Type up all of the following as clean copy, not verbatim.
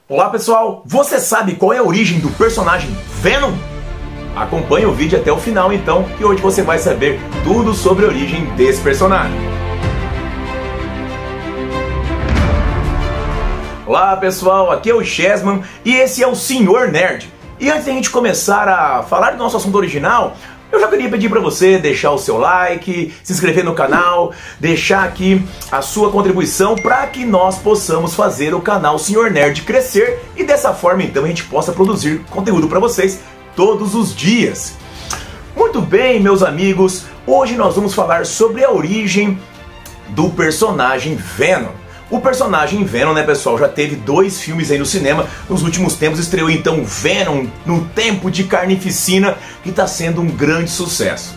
Olá pessoal, você sabe qual é a origem do personagem Venom? Acompanhe o vídeo até o final então, que hoje você vai saber tudo sobre a origem desse personagem. Olá pessoal, aqui é o Chessman e esse é o Senhor Nerd. E antes de a gente começar a falar do nosso assunto original, eu já queria pedir para você deixar o seu like, se inscrever no canal, deixar aqui a sua contribuição para que nós possamos fazer o canal Senhor Nerd crescer e dessa forma então a gente possa produzir conteúdo para vocês todos os dias. Muito bem, meus amigos, hoje nós vamos falar sobre a origem do personagem Venom. O personagem Venom, né pessoal, já teve 2 filmes aí no cinema. Nos últimos tempos estreou então Venom no Tempo de Carnificina, que está sendo um grande sucesso.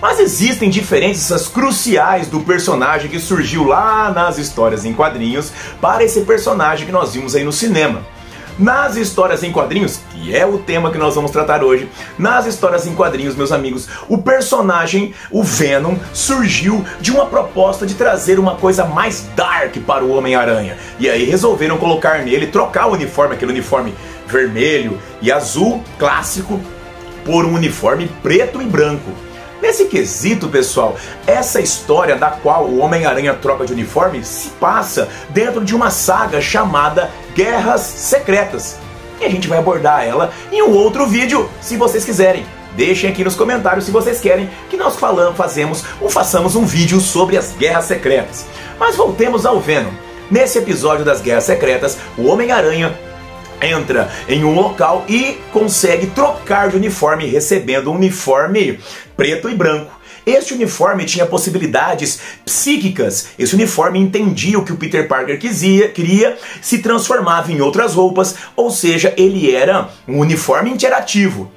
Mas existem diferenças cruciais do personagem que surgiu lá nas histórias em quadrinhos para esse personagem que nós vimos aí no cinema. Nas histórias em quadrinhos, que é o tema que nós vamos tratar hoje, nas histórias em quadrinhos, meus amigos, o personagem, o Venom, surgiu de uma proposta de trazer uma coisa mais dark para o Homem-Aranha. E aí resolveram colocar nele, trocar o uniforme, aquele uniforme vermelho e azul, clássico, por um uniforme preto e branco. Nesse quesito, pessoal, essa história da qual o Homem-Aranha troca de uniforme se passa dentro de uma saga chamada Guerras Secretas. E a gente vai abordar ela em um outro vídeo, se vocês quiserem. Deixem aqui nos comentários se vocês querem que nós façamos um vídeo sobre as Guerras Secretas. Mas voltemos ao Venom. Nesse episódio das Guerras Secretas, o Homem-Aranha entra em um local e consegue trocar de uniforme, recebendo um uniforme preto e branco. Este uniforme tinha possibilidades psíquicas. Esse uniforme entendia o que o Peter Parker queria, se transformava em outras roupas, ou seja, ele era um uniforme interativo.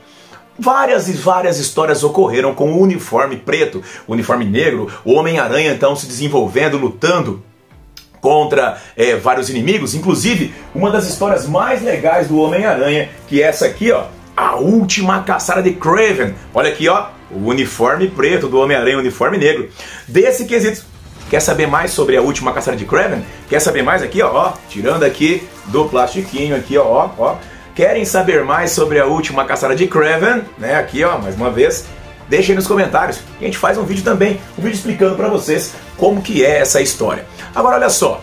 Várias histórias ocorreram com o uniforme preto, o uniforme negro, o Homem-Aranha então se desenvolvendo, lutando contra vários inimigos. Inclusive, uma das histórias mais legais do Homem-Aranha, que é essa aqui, ó, A Última Caçada de Kraven. Olha aqui, ó, o uniforme preto do Homem-Aranha, o uniforme negro. Desse quesito, quer saber mais sobre A Última Caçada de Kraven? Quer saber mais aqui, ó, tirando aqui do plastiquinho aqui, ó. Querem saber mais sobre A Última Caçada de Kraven, né, aqui, ó, mais uma vez. Deixem aí nos comentários, a gente faz um vídeo também, um vídeo explicando para vocês como que é essa história. Agora olha só,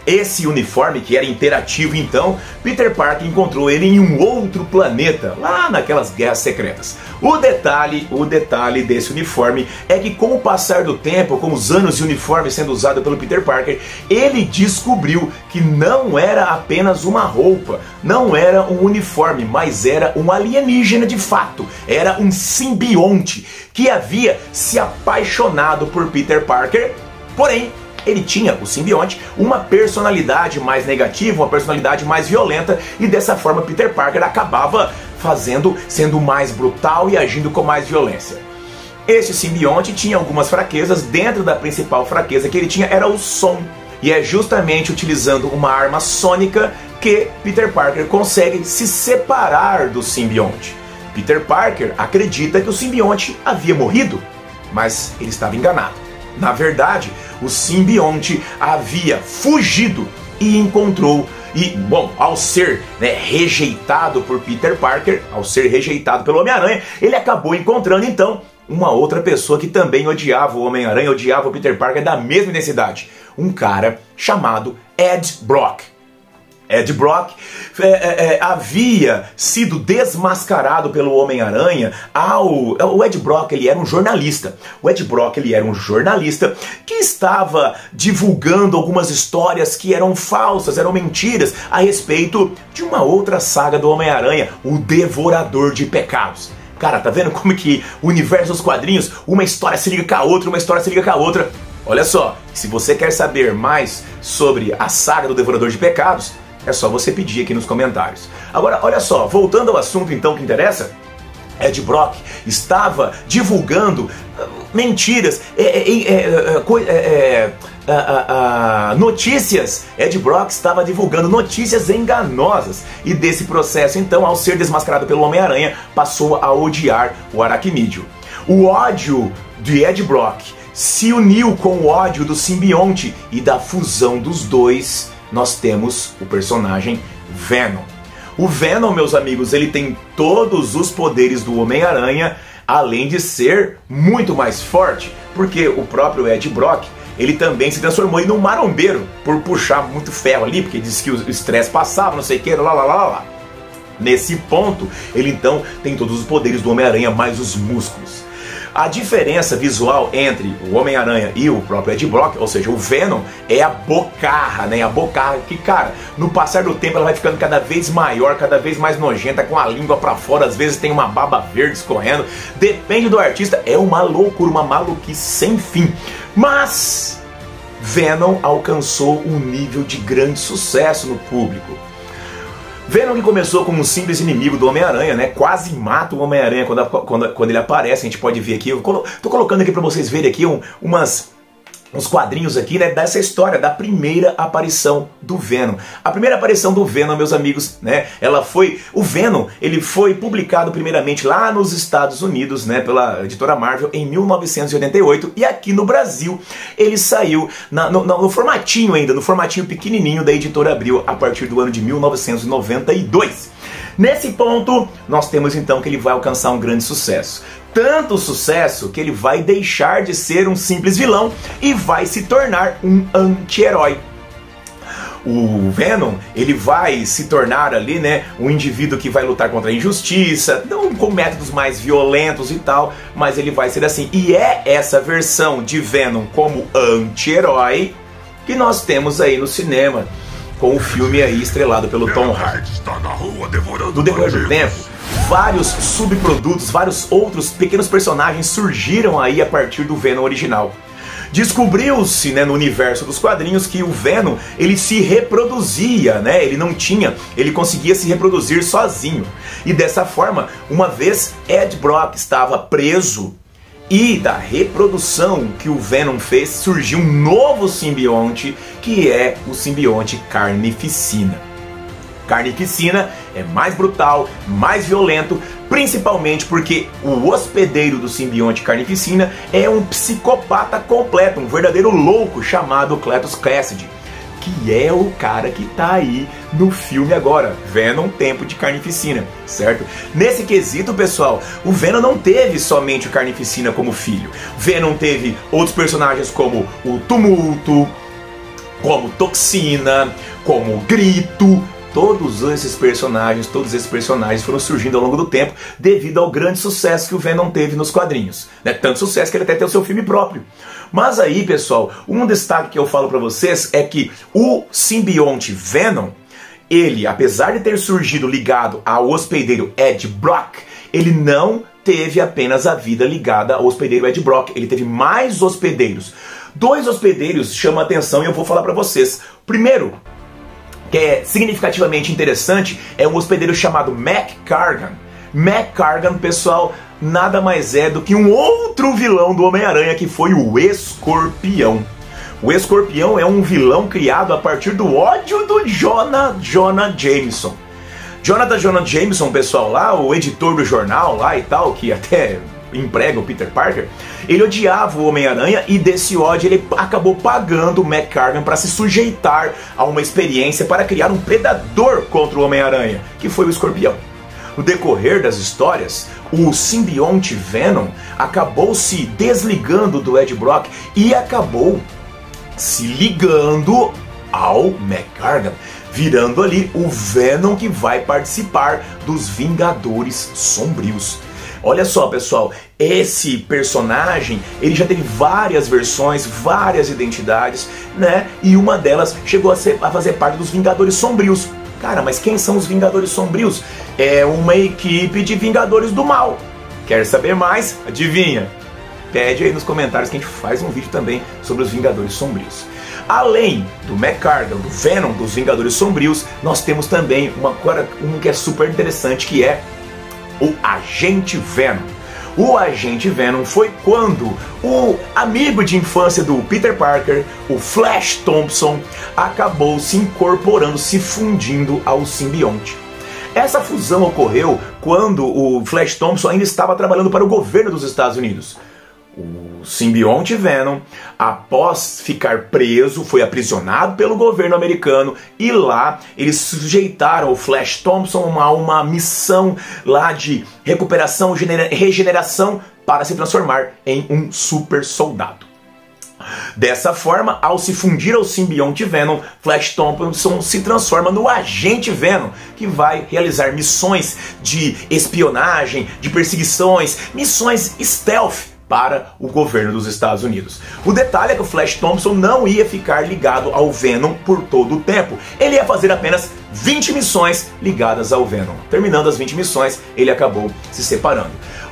esse uniforme que era interativo então, Peter Parker encontrou ele em um outro planeta, lá naquelas Guerras Secretas. O detalhe desse uniforme é que com o passar do tempo, com os anos de uniforme sendo usado pelo Peter Parker, ele descobriu que não era apenas uma roupa, não era um uniforme, mas era um alienígena de fato, era um simbionte que havia se apaixonado por Peter Parker, porém ele tinha, o simbionte, uma personalidade mais negativa, uma personalidade mais violenta, e dessa forma Peter Parker acabava sendo mais brutal e agindo com mais violência. Este simbionte tinha algumas fraquezas, dentro da principal fraqueza que ele tinha era o som, e é justamente utilizando uma arma sônica que Peter Parker consegue se separar do simbionte. Peter Parker acredita que o simbionte havia morrido, mas ele estava enganado. Na verdade, o simbionte havia fugido e encontrou, ao ser rejeitado por Peter Parker, ao ser rejeitado pelo Homem-Aranha, ele acabou encontrando então uma outra pessoa que também odiava o Homem-Aranha, odiava o Peter Parker da mesma identidade, um cara chamado Ed Brock. Ed Brock havia sido desmascarado pelo Homem-Aranha. O Ed Brock ele era um jornalista. O Ed Brock ele era um jornalista que estava divulgando algumas histórias que eram falsas, eram mentiras a respeito de uma outra saga do Homem-Aranha, o Devorador de Pecados. Cara, tá vendo como que o universo dos quadrinhos, uma história se liga com a outra, uma história se liga com a outra? Olha só, se você quer saber mais sobre a saga do Devorador de Pecados, é só você pedir aqui nos comentários. Agora, olha só, voltando ao assunto então que interessa, Ed Brock estava divulgando mentiras, notícias. Ed Brock estava divulgando notícias enganosas. E desse processo, então, ao ser desmascarado pelo Homem-Aranha, passou a odiar o Aracnídeo. O ódio de Ed Brock se uniu com o ódio do simbionte, e da fusão dos dois nós temos o personagem Venom. O Venom, meus amigos, ele tem todos os poderes do Homem-Aranha, além de ser muito mais forte, porque o próprio Ed Brock, ele também se transformou em um marombeiro por puxar muito ferro ali, porque disse que o estresse passava, não sei o que, lá. Nesse ponto, ele então tem todos os poderes do Homem-Aranha, mais os músculos. A diferença visual entre o Homem-Aranha e o próprio Ed Brock, ou seja, o Venom, é a bocarra, né? A bocarra que, cara, no passar do tempo ela vai ficando cada vez maior, cada vez mais nojenta, com a língua pra fora, às vezes tem uma baba verde escorrendo. Depende do artista, é uma loucura, uma maluquice sem fim. Mas Venom alcançou um nível de grande sucesso no público. Venom, que começou como um simples inimigo do Homem-Aranha, né? Quase mata o Homem-Aranha quando ele aparece. A gente pode ver aqui, eu tô colocando aqui pra vocês verem aqui uns quadrinhos aqui, né, dessa história, da primeira aparição do Venom. A primeira aparição do Venom, meus amigos, né, o Venom, ele foi publicado primeiramente lá nos Estados Unidos, né, pela editora Marvel em 1988, e aqui no Brasil ele saiu no formatinho ainda, no formatinho pequenininho da editora Abril, a partir do ano de 1992. Nesse ponto, nós temos então que ele vai alcançar um grande sucesso. Tanto sucesso que ele vai deixar de ser um simples vilão e vai se tornar um anti-herói. O Venom, ele vai se tornar ali, né, um indivíduo que vai lutar contra a injustiça, não com métodos mais violentos e tal, mas ele vai ser assim. E é essa versão de Venom como anti-herói que nós temos aí no cinema, com o filme aí estrelado pelo Tom Hardy. No decorrer do tempo, vários subprodutos, vários outros pequenos personagens surgiram aí a partir do Venom original. Descobriu-se, né, no universo dos quadrinhos que o Venom, ele se reproduzia, né? Ele conseguia se reproduzir sozinho. E dessa forma, uma vez Ed Brock estava preso, e da reprodução que o Venom fez, surgiu um novo simbionte, que é o simbionte Carnificina. Carnificina é mais brutal, mais violento, principalmente porque o hospedeiro do simbionte Carnificina é um psicopata completo, um verdadeiro louco chamado Cletus Cassidy, que é o cara que tá aí no filme agora, Venom Tempo de Carnificina, certo? Nesse quesito, pessoal, o Venom não teve somente o Carnificina como filho. Venom teve outros personagens como o Tumulto, como Toxina, como Grito. Todos esses personagens foram surgindo ao longo do tempo devido ao grande sucesso que o Venom teve nos quadrinhos, né? Tanto sucesso que ele até tem o seu filme próprio. Mas aí, pessoal, um destaque que eu falo pra vocês é que o simbionte Venom, ele, apesar de ter surgido ligado ao hospedeiro Ed Brock, ele não teve apenas a vida ligada ao hospedeiro Ed Brock, ele teve mais hospedeiros. 2 hospedeiros chamam a atenção e eu vou falar pra vocês. Primeiro, que é significativamente interessante, é um hospedeiro chamado Mac Gargan. Mac Gargan, pessoal, nada mais é do que um outro vilão do Homem-Aranha, que foi o Escorpião. O Escorpião é um vilão criado a partir do ódio do Jonah Jameson. Jonah Jameson, pessoal, lá, o editor do jornal lá e tal, que até emprega o Peter Parker, ele odiava o Homem-Aranha e desse ódio ele acabou pagando o Mac Gargan para se sujeitar a uma experiência para criar um predador contra o Homem-Aranha, que foi o Escorpião. No decorrer das histórias, o simbionte Venom acabou se desligando do Ed Brock e acabou se ligando ao Mac Gargan, virando ali o Venom que vai participar dos Vingadores Sombrios. Olha só, pessoal, esse personagem, ele já teve várias versões, várias identidades, né? E uma delas chegou a fazer parte dos Vingadores Sombrios. Cara, mas quem são os Vingadores Sombrios? É uma equipe de Vingadores do Mal. Quer saber mais? Adivinha? Pede aí nos comentários que a gente faz um vídeo também sobre os Vingadores Sombrios. Além do Mac Gargan, do Venom, dos Vingadores Sombrios, nós temos também um que é super interessante, que é o Agente Venom. O Agente Venom foi quando o amigo de infância do Peter Parker, o Flash Thompson, acabou se incorporando, se fundindo ao simbionte. Essa fusão ocorreu quando o Flash Thompson ainda estava trabalhando para o governo dos Estados Unidos. O simbionte Venom, após ficar preso, foi aprisionado pelo governo americano e lá eles sujeitaram o Flash Thompson a uma missão lá de recuperação, regeneração para se transformar em um super soldado. Dessa forma, ao se fundir ao simbionte Venom, Flash Thompson se transforma no agente Venom, que vai realizar missões de espionagem, de perseguições, missões stealth para o governo dos Estados Unidos. O detalhe é que o Flash Thompson não ia ficar ligado ao Venom por todo o tempo. Ele ia fazer apenas 20 missões ligadas ao Venom. Terminando as 20 missões, ele acabou se separando.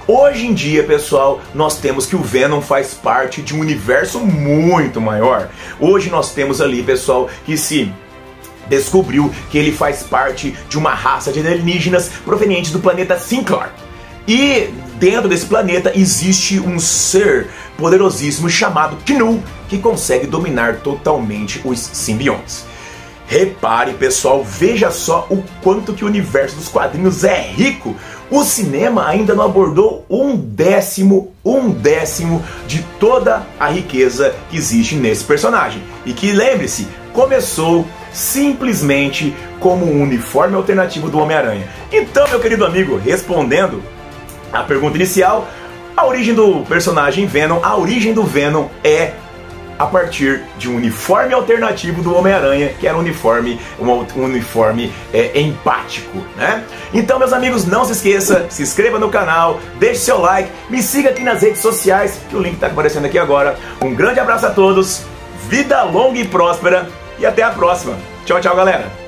Hoje em dia, pessoal, nós temos que o Venom faz parte de um universo muito maior. Hoje nós temos ali, pessoal, que se descobriu que ele faz parte de uma raça de alienígenas provenientes do planeta Synclar. E dentro desse planeta existe um ser poderosíssimo chamado Knu, que consegue dominar totalmente os simbiontes. Repare, pessoal, veja só o quanto que o universo dos quadrinhos é rico. O cinema ainda não abordou um décimo de toda a riqueza que existe nesse personagem. E que, lembre-se, começou simplesmente como um uniforme alternativo do Homem-Aranha. Então, meu querido amigo, respondendo a pergunta inicial, a origem do personagem Venom, a origem do Venom é a partir de um uniforme alternativo do Homem-Aranha, que era um uniforme empático, né? Então, meus amigos, não se esqueça, se inscreva no canal, deixe seu like, me siga aqui nas redes sociais, que o link está aparecendo aqui agora. Um grande abraço a todos, vida longa e próspera, e até a próxima. Tchau, tchau, galera!